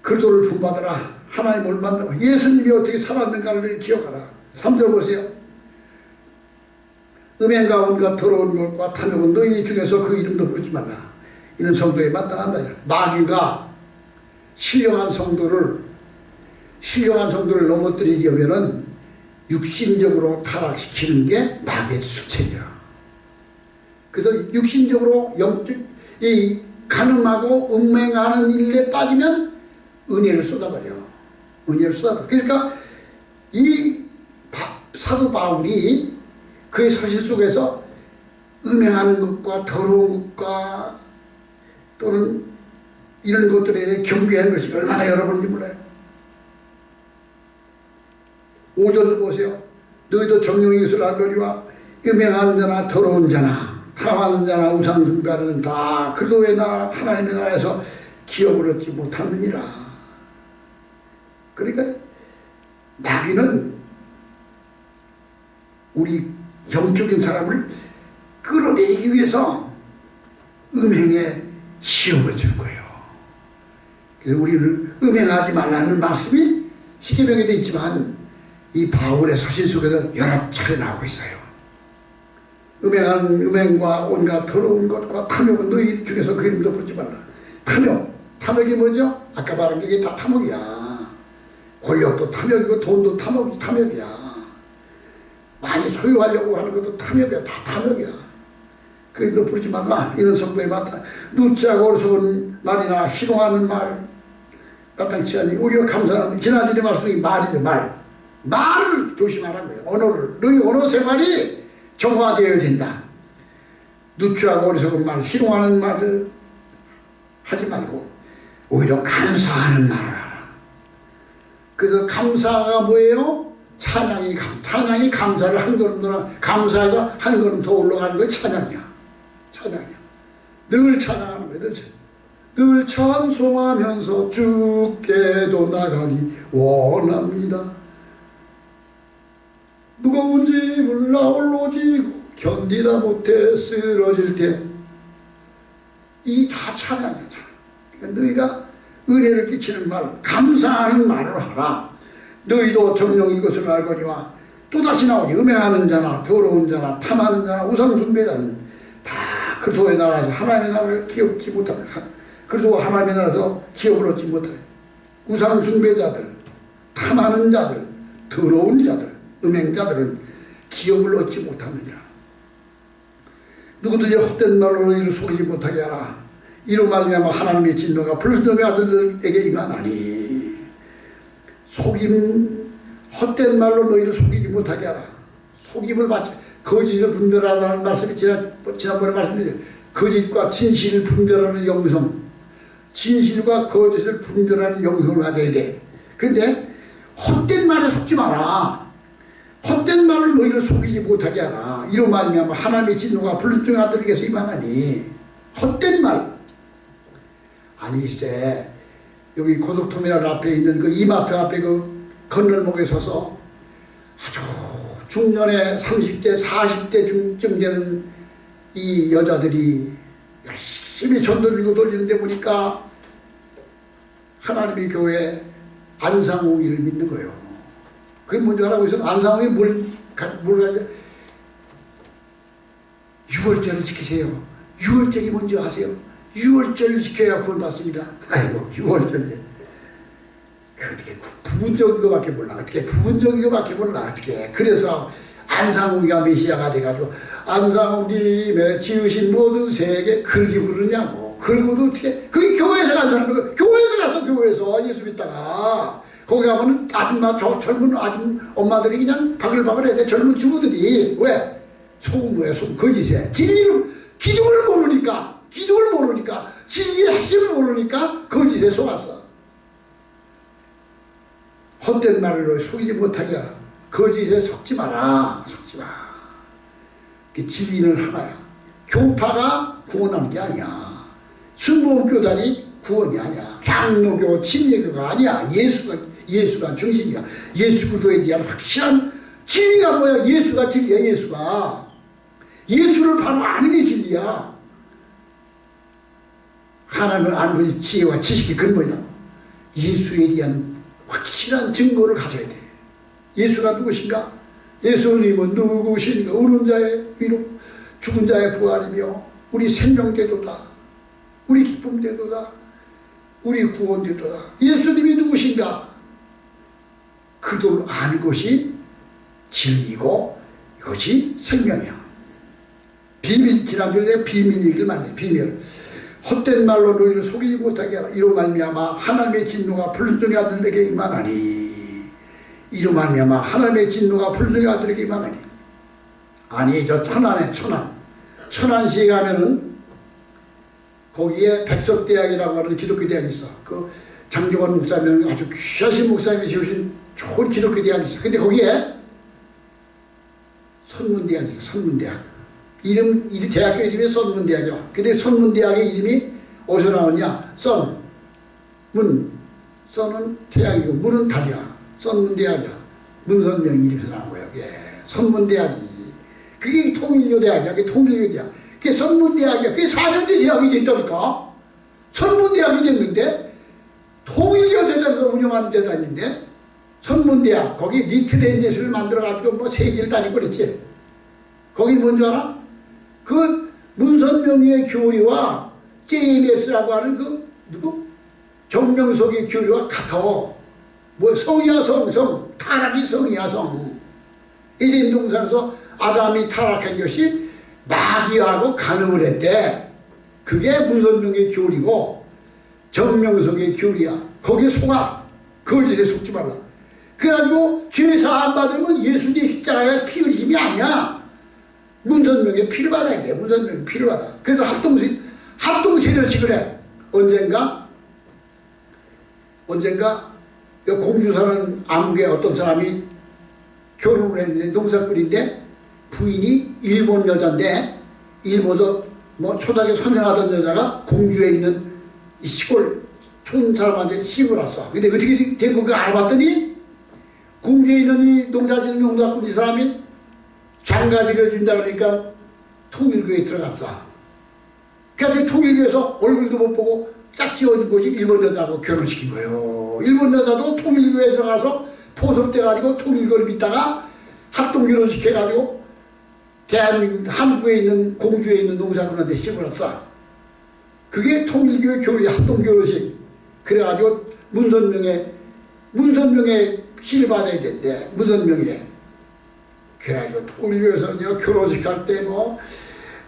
그리스도를 본받아라. 하나님을 만나라. 예수님이 어떻게 살았는가를 기억하라. 3절 보세요. 음행과 온갖 더러운 것과 탐욕은 너희 중에서 그 이름도 부르지 말라. 이는 성도에 마땅한다. 마귀가 신령한 성도를 넘어뜨리려면은 육신적으로 타락시키는 게 마귀의 수책이야. 그래서 육신적으로 이 가늠하고 음행하는 일에 빠지면 은혜를 쏟아버려. 그러니까 이 사도 바울이 그의 서신 속에서 음행하는 것과 더러운 것과 또는 이런 것들에 대해 경계한 것이 얼마나 여러분인지 몰라요. 5절도 보세요. 너희도 정령이 것을 알거니와 음행하는 자나 더러운 자나 탐하는 자나 우상 숭배하는 다 그리스도의 나라 하나님의 나라에서 기업을 얻지 못하느니라. 그러니까 마귀는 우리 영적인 사람을 끌어내리기 위해서 음행에 시험을 주는 거예요. 그래서 우리를 음행하지 말라는 말씀이 십계명에 되어 있지만 이 바울의 서신 속에서 여러 차례 나오고 있어요. 음행과 온갖 더러운 것과 탐욕은 너희 중에서 그 이름도 부르지 말라. 탐욕이 뭐죠? 아까 말한 게 다 탐욕이야. 권력도 탐욕이고 돈도 탐욕이야. 많이 소유하려고 하는 것도 탐욕이야. 다 탐욕이야. 그 이름도 부르지 말라. 이런 성도에 맞다. 누치하고 어리석은 말이나 희롱하는 말 마땅치 않니? 우리가 감사합니다. 지난주에 말씀이 말이죠. 말을 조심하라고요. 언어를. 너희 언어 생활이 정화되어야 된다. 누추하고 어리석은 말, 희롱하는 말을 하지 말고 오히려 감사하는 말을 하라. 그래서 감사가 뭐예요? 찬양이 감사를 한 걸음 더, 감사가 한 걸음 더 올라가는 거 찬양이야. 늘 찬양하는 거야. 늘 찬송하면서 주께도 나가기 원합니다. 무거운 짐을 나 홀로 지고 견디다 못해 쓰러질 때 이 다 찬양이야. 그러니까 너희가 은혜를 끼치는 말, 감사하는 말을 하라. 너희도 정녕 이것을 알거니와 또다시 나오지. 음행하는 자나 더러운 자나 탐하는 자나 우상숭배자는 다 그리스도의 나라에서 하나님의 나라를 기업지 못하고 그리고 하나님의 나라에서 기업을 얻지 못하고 우상숭배자들, 탐하는 자들, 더러운 자들, 음행자들은 기업을 얻지 못합니다. 누구든지 헛된 말로 너희를 속이지 못하게 하라. 이로 말미암아 하나님의 진노가 불순종의 아들들에게 임하나니. 헛된 말로 너희를 속이지 못하게 하라. 속임을 받지, 거짓을 분별하라는 말씀이 지난번에 말씀드렸죠. 거짓과 진실을 분별하는 영성, 진실과 거짓을 분별하는 영성을 가져야 돼. 근데 헛된 말에 속지 마라. 헛된 말을 너희를 속이지 못하게 하라. 이로 말미암아 하나님의 진노가 불순종의 아들에게서 임하나니. 헛된 말. 아니 글쎄 여기 고속터미널 앞에 있는 그 이마트 앞에 그 건널목에 서서 아주 중년의 30대 40대쯤 되는 이 여자들이 열심히 전도들고 돌리는데 보니까 하나님의 교회 안상홍이를 믿는 거예요. 그게 뭔지 알고 있어요? 안상홍이 뭘 가지고 6월절을 지키세요. 6월절이 뭔지 아세요? 6월절을 지켜야 구원 받습니다. 아이고 6월절 어떻게 부분적인 것밖에 몰라. 어떻게 부분적인 것밖에 몰라. 어떻게 그래서 안상욱이가 메시아가 돼가지고 안상욱님의 지으신 모든 세계 그렇게 부르냐고. 그러고도 어떻게 그게 교회에서 간 사람들 교회에서 가서 교회에서 예수 믿다가 거기 가면은 아줌마 저 젊은 아줌 엄마들이 그냥 바글바글해. 내 젊은 주부들이 왜? 소금무에 소금 거짓에 진리를 기둥을 모르니까 진리의 핵심을 모르니까 거짓에 속았어. 헛된 말로 속이지 못하게 하라. 거짓에 속지 마라. 속지 마. 진리는 하나야. 교파가 구원하는 게 아니야. 순복음교단이 구원이 아니야. 향로교, 침례교가 아니야. 예수가 중심이야. 예수 그리스도에 대한 확실한 진리가 뭐야? 예수가 진리야. 예수를 바로 아는 게 진리야. 하나님을 아는 것이 지혜와 지식의 근본이라고. 예수에 대한 확실한 증거를 가져야 돼. 예수가 누구신가? 예수님은 누구신가? 우는 자의 위로, 죽은 자의 부활이며 우리 생명되도다. 우리 기쁨되도다. 우리 구원되도다. 예수님이 누구신가? 그들 아는 것이 진리고 이것이 생명이야. 비밀, 지난주에 내가 비밀 얘기를 많이 해. 비밀. 헛된 말로 너희를 속이지 못하게 하라. 이로 말미암아 하나님의 진노가 불순종의 아들에게 임하나니. 이로 말미암아 하나님의 진노가 불순종의 아들에게 임하나니. 아니 저 천안에 천안시에 가면은 거기에 백석대학이라고 하는 기독교 대학이 있어. 그 장종원 목사님은 아주 귀하신 목사님이 세우신 좋은 기독교 대학이 있어. 근데 거기에 선문대학이 있어. 선문대학. 이 대학교 이름이 선문대학이야. 근데 선문대학의 이름이 어디서 나오냐? 선은 태양이고 문은 달이야. 선문대학이야. 문선명 이름에서 나온 거야. 예. 선문대학이. 그게 통일교대학이야. 그게 통일교대학. 그게 선문대학이야. 그게 4년제 대학이 됐다니까. 선문대학이 됐는데 통일교대학에서 운영하는 데도 아닌데 선문대학. 거기 리트렌젯을 만들어가지고 뭐 세계를 다니고 그랬지. 거기 뭔지 알아? 그 문선명의 교리와 JMS라고 하는 그 누구? 정명석의 교리와 같아. 뭐 성이야 성. 타락이 성이야 성. 에덴 동산에서 아담이 타락한 것이 마귀하고 간음을 했대. 그게 문선명의 교리고 정명석의 교리야. 거기에 속아. 거짓에 속지 말라. 그래가지고 죄사 안 받으면 예수님 십자가에 피 흘림이 아니야. 문선명의 피를 받아야 돼. 문선명의 피를 받아. 그래서 합동세례식을 해. 언젠가 공주 사는 암흑에 어떤 사람이 결혼을 했는데 농사꾼인데 부인이 일본 여자인데 일본에서 뭐 초등학교 선생하던 여자가 공주에 있는 이 시골 촌 사람한테 시집을 왔어. 근데 어떻게 된 거 알아봤더니 공주에 있는 이 농사짓는 농사꾼 이 사람이 장가지를 준다 그러니까 통일교에 들어갔어. 그래서 통일교에서 얼굴도 못 보고 짝 지어준 것이 일본 여자하고 결혼시킨 거예요. 일본 여자도 통일교에 들어가서 포섭돼가지고 통일교를 믿다가 합동결혼시켜가지고 대한민국 한국에 있는 공주에 있는 농사꾼한테 시집을 왔어. 그게 통일교의 교리 합동결혼식. 그래가지고 문선명의 시를 받아야 된대. 문선명에. 그래가지고 통일교에서 결혼식 할 때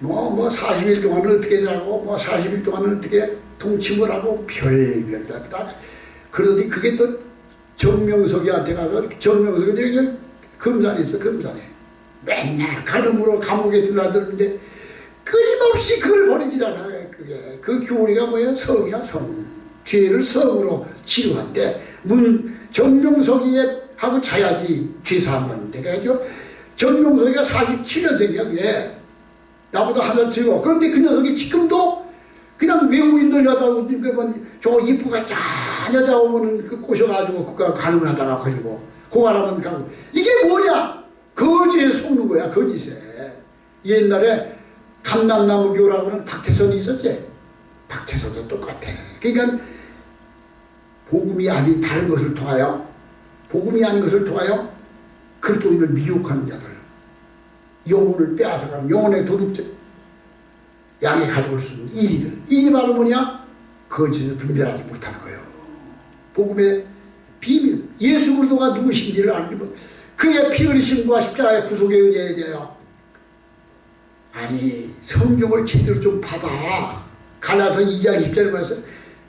40일 동안은 어떻게 자고 40일 동안은 어떻게 동침을 하고 별별 다. 그러더니 그게 또 정명석이한테 가서 정명석이 금산에 있어. 금산에. 맨날 가름으로 감옥에 들어가는데 끊임없이 그걸 버리질 않아. 그게 그 교리가 뭐야? 성이야 성. 죄를 성으로 치료한대. 정명석이에 하고 자야지 죄사하면 돼. 그래가지고 정명석이가 47년생이야 그게. 나보다 하나 치고. 그런데 그 녀석이 지금도 그냥 외국인들 여자 저 이쁘가 짠 여자 오면은 그 꼬셔가지고 그거 가능하다가 걸리고 고가라면 가고. 이게 뭐냐? 거지에 속는 거야. 거짓에. 옛날에 감남나무교라고 하는 박태선이 있었지. 박태선도 똑같아. 그러니까 복음이 아닌 다른 것을 통하여 그리스도인을 미혹하는 자들, 영혼을 빼앗아가는 영혼의 도둑질, 양이 가져올 수 있는 일이들. 이게 바로 뭐냐? 거짓을 분별하지 못하는 거예요. 복음의 비밀, 예수 그리스도가 누구신지를 알지 못. 그의 피 흘리심과 십자가의 구속에 의해야 돼요. 아니 성경을 제대로 좀 봐봐. 갈라서 2장 10절에 말해서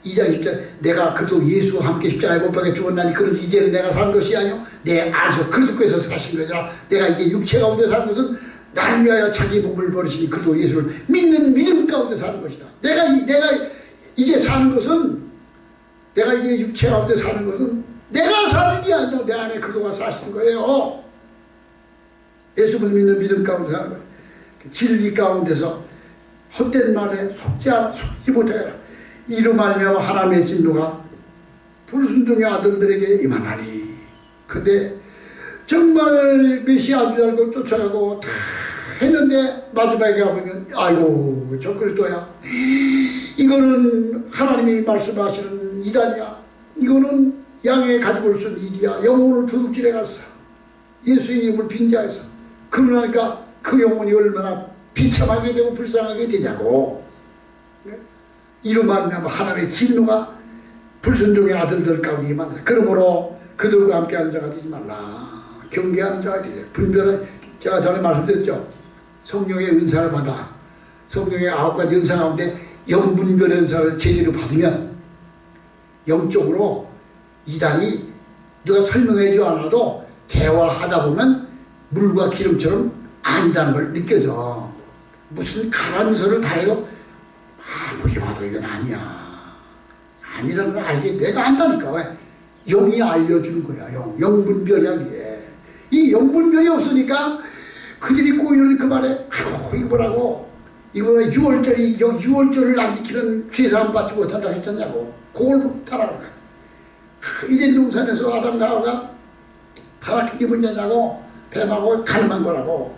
2장 10절 내가 그도 예수와 함께 십자가에 못 박혀 죽었나니 그래도 이제는 내가 사는 것이 아니요 내 안에서 그리스도께서 사신 것이라. 내가 이제 육체 가운데 사는 것은 나를 위하여 자기 몸을 버리시니 그도 예수를 믿는 믿음 가운데 사는 것이다. 내가 이제 사는 것은 내가 이제 육체 가운데 사는 것은 내가 사는 게 아니라 내 안에 그리스도가 사신 거예요. 예수를 믿는 믿음 가운데 사는 거예요. 진리 가운데서 헛된 말에 속지 못하여라. 이로 말미암아 하나님의 진노가 불순종의 아들들에게 임하나니. 근데 정말 메시아인 줄 알고 쫓아가고 다 했는데 마지막에 가보면 아이고 저 그리스도야. 이거는 하나님이 말씀하시는 이단이야. 이거는 양에 가지고 올 수 있는 일이야. 영혼을 도둑질해 갔어. 예수의 이름을 빙자해서. 그러니까 그 영혼이 얼마나 비참하게 되고 불쌍하게 되냐고. 이로 말미암아 하나님의 진노가 불순종의 아들들 가운데 임하느니라. 그러므로 그들과 함께하는 자가 되지 말라. 경계하는 자가 되지. 분별은 제가 전에 말씀드렸죠. 성령의 은사를 받아. 성령의 9가지 은사 가운데 영분별 은사를 제대로 받으면 영적으로 이단이 누가 설명해 주 않아도 대화하다 보면 물과 기름처럼 아니다는 걸 느껴져. 무슨 가라미소를 다 해도 아무리 봐도 이건 아니야. 아니라는 걸 알게 내가 안다니까. 왜? 영이 알려주는 거야. 영분별이야 이게. 이 영분별이 없으니까 그들이 꼬이는 그 말에 아유 이거 뭐라고 이거 6월절을 안 지키면 죄사함 받지 못한다고 했잖냐고. 그걸 따라오는 거야. 이제 동산에서 아담과 하와가 타락한 기분 여자고 뱀하고 가늠한 거라고.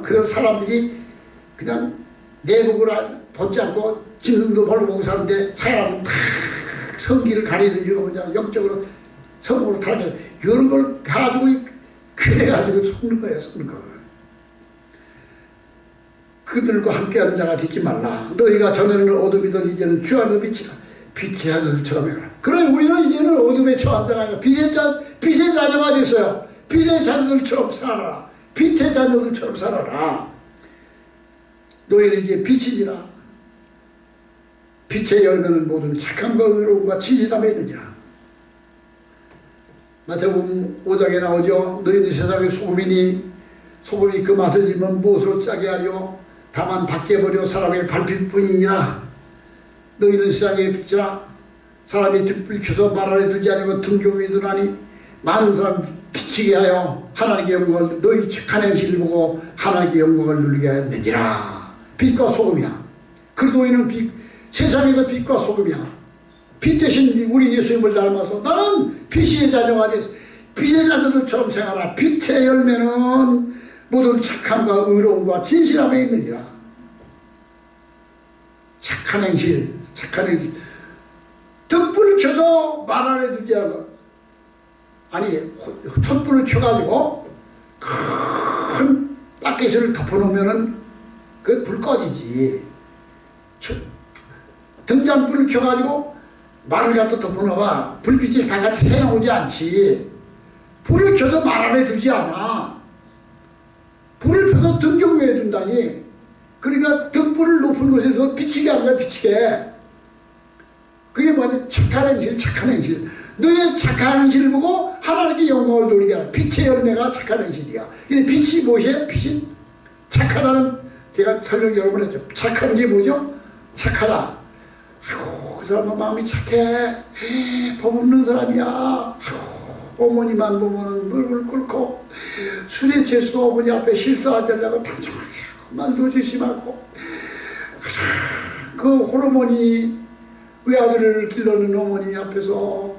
그래서 사람들이 그냥 내복을 벗지 않고 짐승도 벌보고 사는데 사람은 다 성기를 가리는 이유가 뭐냐. 영적으로 성으로 타락해. 이런 걸 가지고 그래가지고 속는 거야. 속는 거. 그들과 함께하는 자가 되지 말라. 너희가 전에는 어둠이던 이제는 주 안에서 빛이라. 빛의 하늘처럼 해라. 그러니 우리는 이제는 어둠에 처한 자가 아니라 빛의 자녀가 됐어요. 빛의 자녀들처럼 살아라. 빛의 자녀들처럼 살아라. 너희는 이제 빛이니라. 빛의 열매는 모든 착함과 의로움과 진실함에 있느니라. 마태복음 5장에 나오죠. 너희는 세상의 소금이니 소금이 그 맛을 잃으면 무엇으로 짜게 하려 다만 밖에 버려 사람에게 밟힐 뿐이니라. 너희는 세상의 빛이라. 사람이 등불 켜서 말 안에 들지 아니고 등교 위에 두나니 많은 사람 비치게 하여 하나님께 영광을 너희 착한 행실을 보고 하나님께 영광을 누리게 하였느니라. 빛과 소금이야. 그래도 너희는 세상에서 빛과 소금이야. 빛 대신 우리 예수님을 닮아서 나는 빛의 자녀가 돼서 빛의 자녀들처럼 생활하라. 빛의 열매는 모든 착함과 의로움과 진실함에 있느니라. 착한 행실, 착한 행실. 등불을 켜서 말 안에 두지 않고, 아니 촛불을 켜가지고 큰 바켓을 덮어놓으면은 그 불 꺼지지. 등잔불을 켜가지고 말을 갖다 덮어놓아 불빛이 바깥에 새나오지 않지. 불을 켜서 말 안에 두지 않아. 불을 펴서 등경 위에 둔다니. 그러니까 등불을 높은 곳에서 비치게 하는 거야. 비치게. 그게 뭐냐? 착한 행실, 착한 행실. 너의 착한 행실을 보고 하나님께 영광을 돌리게 하라. 빛의 열매가 착한 행실이야. 근데 빛이 무엇이에요? 빛이 착하다는, 제가 설명 여러 번 했죠. 착한 게 뭐죠? 착하다. 아이고, 그 사람은 마음이 착해. 법 없는 사람이야. 아이고, 어머니만 보면은 물을 끓고 술에 취해서도 어머니 앞에 실수하지 않냐고 당당하게 말도 조심하고, 그 호르몬이 외아들을 길러는 어머니 앞에서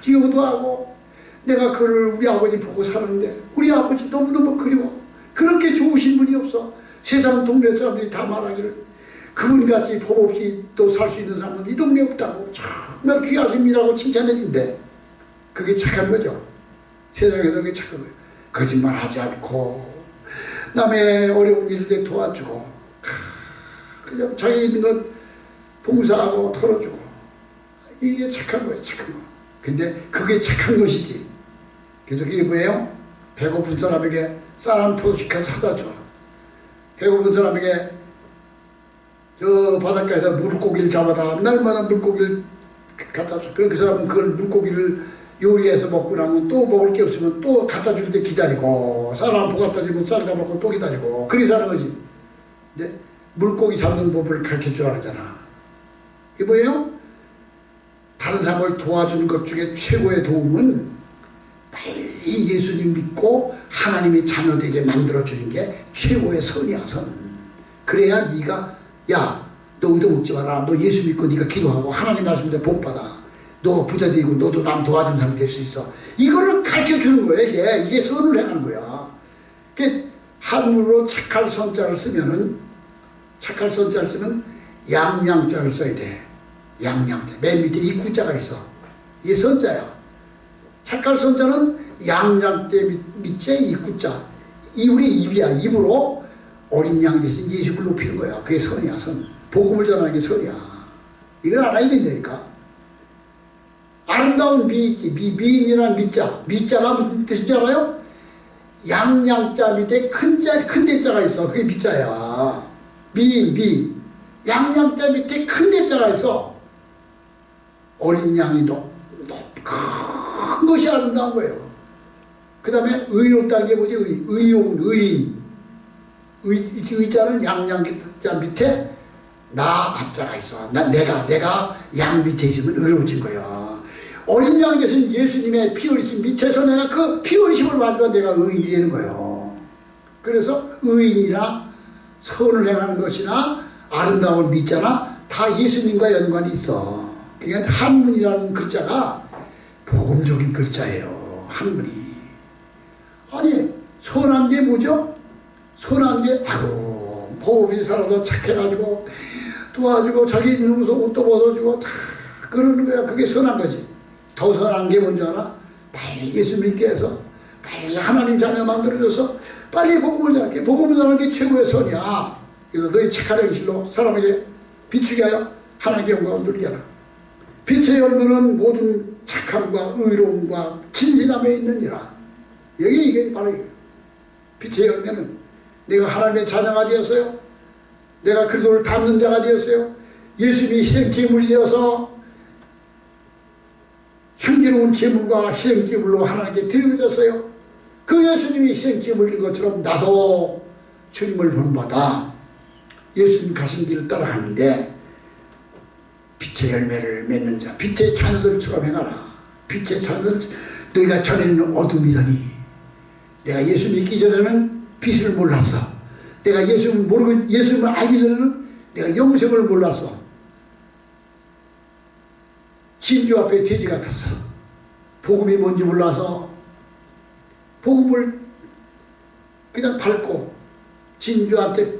기도도 내가 그를 우리 아버지 보고 사는데 우리 아버지 너무너무 그리워. 그렇게 좋으신 분이 없어. 세상 동네 사람들이 다 말하기를 그분같이 법 없이 또 살 수 있는 사람은 이 동네에 없다고 정말 귀하십니다고 칭찬해 준대. 그게 착한 거죠. 세상에서 그게 착한 거예요. 거짓말하지 않고 남의 어려운 일들 도와주고 그냥 자기 있는 것 봉사하고 털어주고, 이게 착한 거예요. 착한 거. 근데 그게 착한 것이지. 그래서 그게 뭐예요? 배고픈 사람에게 쌀 한 포씩을 사다 줘. 배고픈 사람에게 저 바닷가에서 물고기를 잡아다 날마다 물고기를 갖다 줘. 그 사람은 그걸 물고기를 요리해서 먹고 나면 또 먹을 게 없으면 또 갖다 줄 때 기다리고, 쌀 한 포 갖다 주면 쌀 다 먹고 또 기다리고, 그리 사는 거지. 근데 물고기 잡는 법을 가르쳐 주라 하잖아. 이게 뭐예요? 다른 사람을 도와주는 것 중에 최고의 도움은 빨리 예수님 믿고 하나님의 자녀되게 만들어주는 게 최고의 선이야, 선. 그래야 네가, 야, 너 얻어먹지 마라. 너 예수 믿고 네가 기도하고 하나님 말씀대로 복받아. 너 부자 되고 너도 남 도와주는 사람이 될 수 있어. 이거를 가르쳐 주는 거예요. 이게 선을 행하는 거야. 한문으로 착할 선자를 쓰면은, 착할 선자를 쓰면 양양자를 써야 돼. 양양자. 맨 밑에 이구자가 있어. 이게 선자야. 착할 선자는 양양대 밑에 이구자. 이 우리 입이야. 입으로 어린 양 대신 예수를 높이는 거야. 그게 선이야, 선. 복음을 전하는 게 선이야. 이걸 알아야 된다니까. 아름다운 미 있지. 미인이라는 미자. 미자가 무슨 뜻인지 알아요? 양양자 밑에 큰 대자가 있어. 그게 미자야. 미인, 미. 양양자 밑에 큰 대자가 있어. 어린 양이 큰 것이 아름다운 거예요. 그 다음에 의롭다는 게 뭐지? 의로운, 의인. 의자는 양양자 밑에 나 앞자가 있어. 내가 양 밑에 있으면 의로워진 거야. 어린 양이 계신 예수님의 피 흘리심 밑에서 내가 그 피 흘리심을 받으면 내가 의인이 되는 거예요. 그래서 의인이나 선을 행하는 것이나 아름다운 밑자나 다 예수님과 연관이 있어. 그러니까 한문이라는 글자가 복음적인 글자예요. 한문이. 아니 선한 게 뭐죠? 선한 게 아유 법이 살아도 착해가지고 도와주고 자기 입는 옷도 벗어주고 다 그러는 거야. 그게 선한 거지. 더 선한 게 뭔지 알아? 빨리 예수 믿게 해서 빨리 하나님 자녀 만들어줘서 빨리 복음을 전하게. 복음을 전하는 게 최고의 선이야. 그래서 너희 착한 행실로 사람에게 비추게 하여 하나님께 영광을 누리게 하라. 빛의 열매는 모든 착함과 의로움과 진실함에 있느니라. 이게 바로 이게. 빛의 열매는 내가 하나님의 자녀가 되었어요. 내가 그리스도를 닮는 자가 되었어요. 예수님이 희생제물이 되어서 향기로운 제물과 희생제물로 하나님께 드려졌어요. 그 예수님이 희생제물인 것처럼 나도 주님을 본받아 예수님 가신 길을 따라가는데 빛의 열매를 맺는 자, 빛의 자녀들처럼 행하라. 빛의 자녀들, 너희가 전에는 어둠이더니 내가 예수 믿기 전에는 빛을 몰랐어. 내가 예수님을 알기 전에는 내가 영생을 몰랐어. 진주 앞에 돼지 같았어. 복음이 뭔지 몰라서 복음을 그냥 밟고 진주한테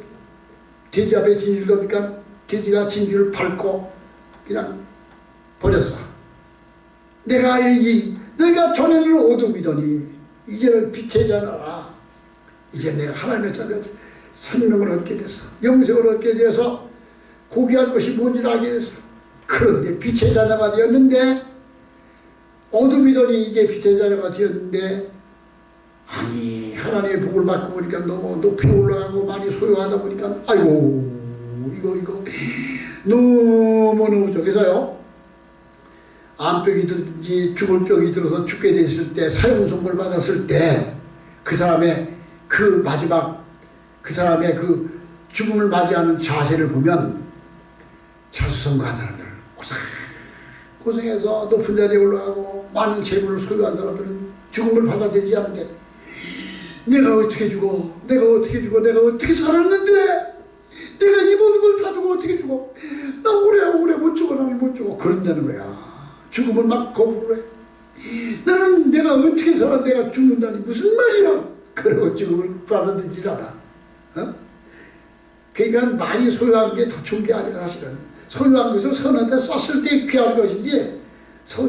돼지 앞에 진주를 넣으니까 돼지가 진주를 밟고 그냥 버렸어. 너희가 전에는 어둠이더니 이제는 빛의 자녀라. 이제 내가 하나님의 자녀 생명을 얻게 됐어. 영생을 얻게 돼서 고귀한 것이 뭔지를 알게 됐어. 그런데 빛의 자녀가 되었는데 어둠이더니 이제 빛의 자녀가 되었는데 아니 하나님의 복을 받고 보니까 너무 높이 올라가고 많이 소유하다 보니까 아이고 이거 너무너무 좋겠어요. 암병이 들든지 죽을 병이 들어서 죽게 됐을 때 사형선고를 받았을 때 그 사람의 그 마지막 그 사람의 그 죽음을 맞이하는 자세를 보면 자수성가한 사람들 고생해서 높은 자리에 올라가고 많은 재물을 소유한 사람들은 죽음을 받아들이지 않는데 내가 어떻게 죽어? 내가 어떻게 살았는데 내가 이 모든 걸 다 주고 어떻게 죽어? 나 오래 못 죽어. 나는 못 죽어. 그런다는 거야. 죽음을 막 거부를 해. 나는 내가 어떻게 살아? 내가 죽는다니 무슨 말이야? 그러고 죽음을 받아들이질 않아. 어? 그러니까 많이 소유한 게 더 좋은 게 아니라 사실은 소유한 것을 선한데 썼을 때 귀한 것이지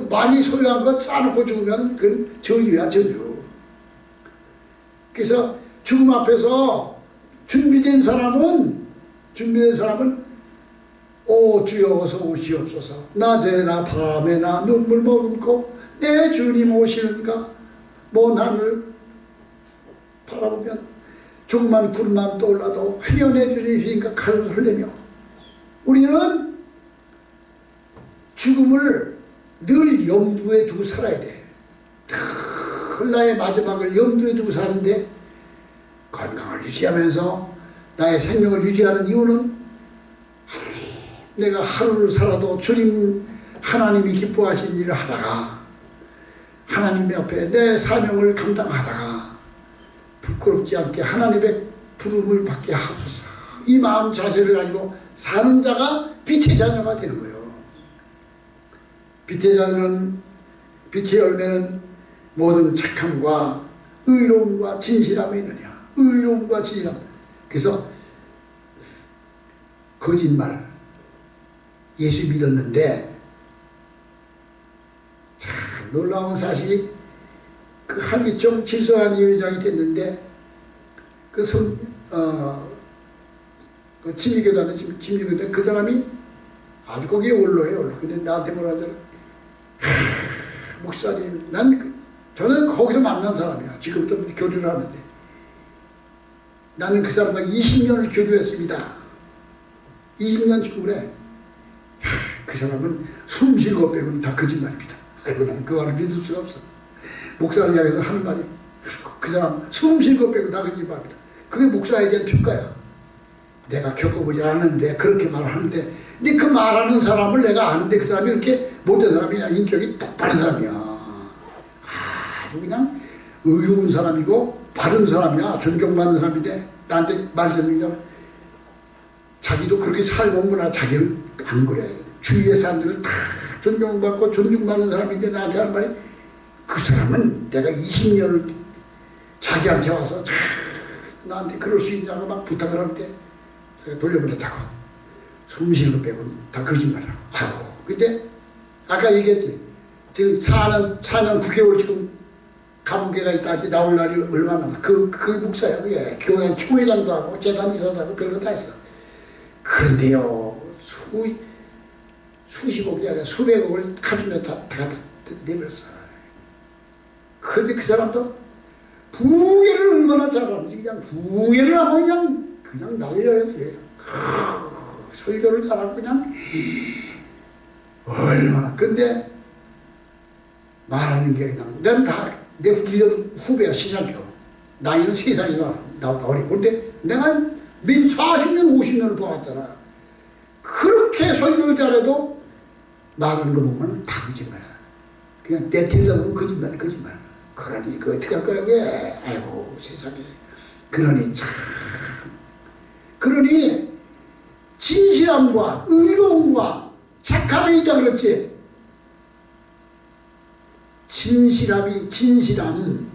많이 소유한 것 쌓아놓고 죽으면 그건 저주야 저주. 그래서 죽음 앞에서 준비된 사람은 오 주여 어서 오시옵소서. 낮에나 밤에나 눈물 머금고 내 주님 오시는가. 먼 하늘 바라보면 조그만 구름만 떠올라도 회연해 주님이니까 칼을 흘리며 우리는 죽음을 늘 염두에 두고 살아야 돼. 늘 나의 마지막을 염두에 두고 사는데 건강을 유지하면서 나의 생명을 유지하는 이유는 내가 하루를 살아도 주님 하나님이 기뻐하신 일을 하다가 하나님 앞에 내 사명을 감당하다가 부끄럽지 않게 하나님의 부름을 받게 하소서. 이 마음 자세를 가지고 사는 자가 빛의 자녀가 되는 거예요. 빛의 자녀는 빛의 열매는 모든 착함과 의로움과 진실함에 있느냐. 의로움과 진실함. 그래서 거짓말 예수 믿었는데 참 놀라운 사실이 그 한기총 질서한 위원장이 됐는데 그 침례교단에 침례교단 그 사람이 아주 거기에 원로예요. 근데 나한테 뭐라 하더라. 목사님 저는 거기서 만난 사람이야. 지금도 교류를 하는데 나는 그 사람과 20년을 교류했습니다. 20년 친구래. 그 사람은 숨 쉴 것 빼고는 다 거짓말입니다. 아이고 나는 그 말을 믿을 수가 없어. 목사를 향해서 하는 말이 그 사람 숨 쉴 것 빼고 다 거짓말입니다. 그게 목사에 대한 평가야. 내가 겪어보지 않았는데 그렇게 말하는데 근데 그 말하는 사람을 내가 아는데 그 사람이 이렇게 못된 사람이야. 인격이 폭발한 사람이야. 아주 그냥 의로운 사람이고 바른 사람이야. 존경받는 사람인데 나한테 말씀드리잖아. 자기도 그렇게 살고 뭐라 자기는 안 그래. 주위의 사람들을 다 존경받고 존중받는 사람인데 나한테 하는 말이 그 사람은 내가 20년을 자기한테 와서 나한테 그럴 수 있냐고 막 부탁을 할 때 돌려보냈다고. 숨 쉬는 거 빼고는 다 거짓말이라고. 아이고. 근데 아까 얘기했지. 지금 4년 9개월 지금 감옥에 가 있다. 나올 날이 얼마나 남아. 그 목사야. 그게 교회 총회장도 하고 재단 이사도 하고 별거 다 했어. 그런데요. 수십억이 아니라 수백억을 카준에 다 내버렸어. 그런데 그 사람도 부회를 얼마나 잘하는지 그냥 부회를 하면 그냥 날려야 돼. 설교를 잘하고 그냥 얼마나. 근데 말하는 게 그냥 난 다 내 1년 후배야 신학교. 나이는 3살이나 나보다 어리고. 근데 내가 민 40년 50년을 봐왔잖아. 그렇게 설교를 잘해도 말하는 거 보면 다 거짓말이야. 그냥 내틸다 보면 거짓말. 그러니 이거 어떻게 할 거야 그게. 아이고 세상에. 그러니 참. 그러니 진실함과 의로움과 착함이 있다 그랬지. 진실함,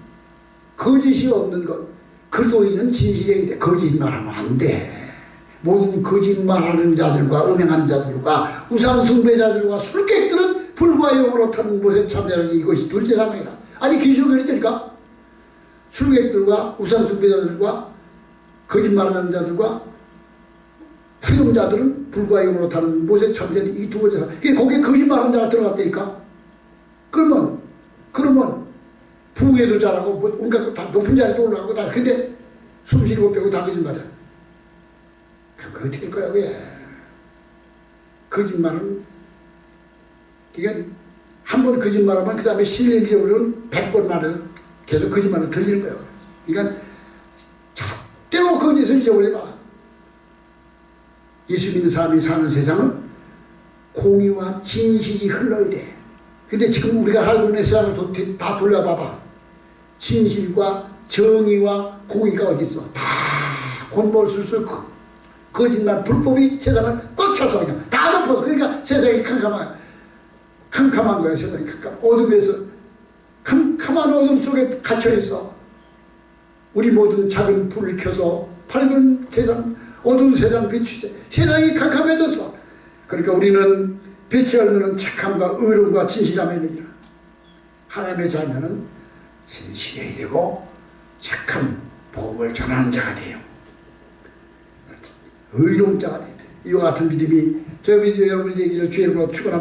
거짓이 없는 것. 그도 있는 진실에 돼. 거짓말하면 안 돼. 모든 거짓말하는 자들과 음행하는 자들과 우상숭배자들과 술객들은 불과 영으로 타는 곳에 참여하는 이것이 둘째 상황이라. 아니 기술이 그랬다니까. 술객들과 우상숭배자들과 거짓말하는 자들과 행동자들은 불과 영으로 타는 곳에 참여하는 이 두 번째 상황. 거기에 거짓말하는 자가 들어갔다니까. 그러면 부에도 잘하고 뭐 온갖 거 다 높은 자리도 올라가고 다. 근데 숨쉬는 거 빼고 다 거짓말이야. 그럼 어떻게 될 거야 그게. 거짓말은 그러니까 한 번 거짓말하면 그 다음에 신뢰를 잃어버리면 100번 말해도 계속 거짓말을 들리는 거예요. 그러니까 때로 거짓을 잊어버려봐. 예수 믿는 사람이 사는 세상은 공의와 진실이 흘러야 돼. 근데 지금 우리가 살고 있는 세상을 다 돌려봐봐. 진실과 정의와 공의가 어디 있어? 다 곤몰술술 거짓말 불법이 세상을 꽉 차서 그냥 다 덮어서. 그러니까 세상이 캄캄한 거야. 세상이 어둠에서 캄캄한 어둠 속에 갇혀있어. 우리 모든 작은 불을 켜서 밝은 세상, 어두운 세상 비추세. 세상이 캄캄해져서. 그러니까 우리는 빛이 얼마는 착함과 의로움과 진실함에 이르니라. 하나님의 자녀는 진실에 이르고 착함, 복음을 전하는 자가 돼요. 의로운 자가 돼요. 이와 같은 믿음이 저 믿음이 여러분에게 주의 이름으로 축원합니다.